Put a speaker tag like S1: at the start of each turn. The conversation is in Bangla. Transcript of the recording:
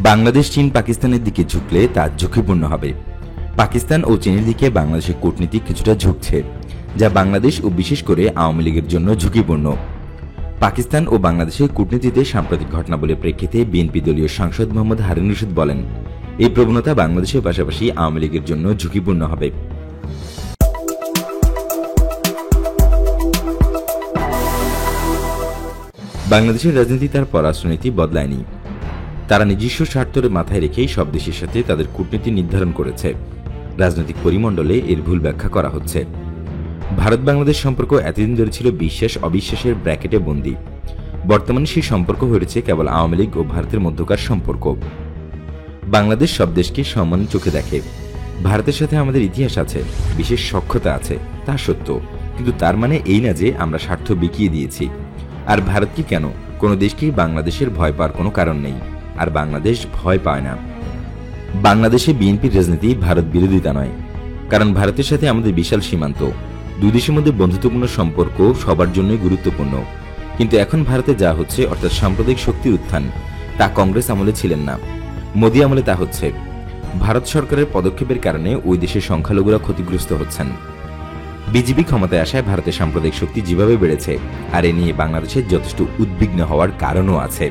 S1: বাংলাদেশ চীন পাকিস্তানের দিকে ঝুঁকলে তা ঝুঁকিপূর্ণ হবে। পাকিস্তান ও চীনের দিকে বাংলাদেশের কূটনীতি কিছুটা ঝুঁকছে, যা বাংলাদেশ ও বিশেষ করে আওয়ামী লীগের জন্য ঝুঁকিপূর্ণ। পাকিস্তান ও বাংলাদেশের কূটনীতিতে সাম্প্রতিক ঘটনাবলীর প্রেক্ষিতে বিএনপি দলীয় সাংসদ মোহাম্মদ হারুন রশিদ বলেন, এই প্রবণতা বাংলাদেশের পাশাপাশি আওয়ামী লীগের জন্য ঝুঁকিপূর্ণ হবে। বাংলাদেশের রাজনীতি তার পররাষ্ট্রনীতি বদলায়নি। তারা নিজস্ব স্বার্থের মাথায় রেখেই সব দেশের সাথে তাদের কূটনীতি নির্ধারণ করেছে। রাজনৈতিক পরিমণ্ডলে এর ভুল ব্যাখ্যা করা হচ্ছে। ভারত বাংলাদেশ সম্পর্ক এতদিন ধরে ছিল বিশ্বাস অবিশ্বাসের ব্র্যাকেটে বন্দী। বর্তমানে সেই সম্পর্ক হয়েছে কেবল আওয়ামী লীগ ও ভারতের মধ্যকার সম্পর্ক। বাংলাদেশ সব দেশকে সমান চোখে দেখে। ভারতের সাথে আমাদের ইতিহাস আছে, বিশেষ সখ্যতা আছে, তা সত্য, কিন্তু তার মানে এই না যে আমরা স্বার্থ বিকিয়ে দিয়েছি। আর ভারতকে কেন, কোনো দেশকেই বাংলাদেশের ভয় পাওয়ার কোনো কারণ নেই, আর বাংলাদেশ ভয় পায় না। বাংলাদেশে বিএনপির রাজনীতি ভারত বিরোধিতা নয়, কারণ ভারতের সাথে আমাদের বিশাল সীমান্ত। দুই দেশের মধ্যে বন্ধুত্বপূর্ণ সম্পর্ক সবার জন্যই গুরুত্বপূর্ণ। কিন্তু এখন ভারতে যা হচ্ছে, অর্থাৎ সাম্প্রদায়িক শক্তির উত্থান, তা কংগ্রেস আমলে ছিলেন না, মোদী আমলে তা হচ্ছে। ভারত সরকারের পদক্ষেপের কারণে ওই দেশের সংখ্যালঘুরা ক্ষতিগ্রস্ত হচ্ছেন। বিজেপি ক্ষমতায় আসায় ভারতের সাম্প্রদায়িক শক্তি যেভাবে বেড়েছে, আর এ নিয়ে বাংলাদেশের যথেষ্ট উদ্বিগ্ন হওয়ার কারণও আছে।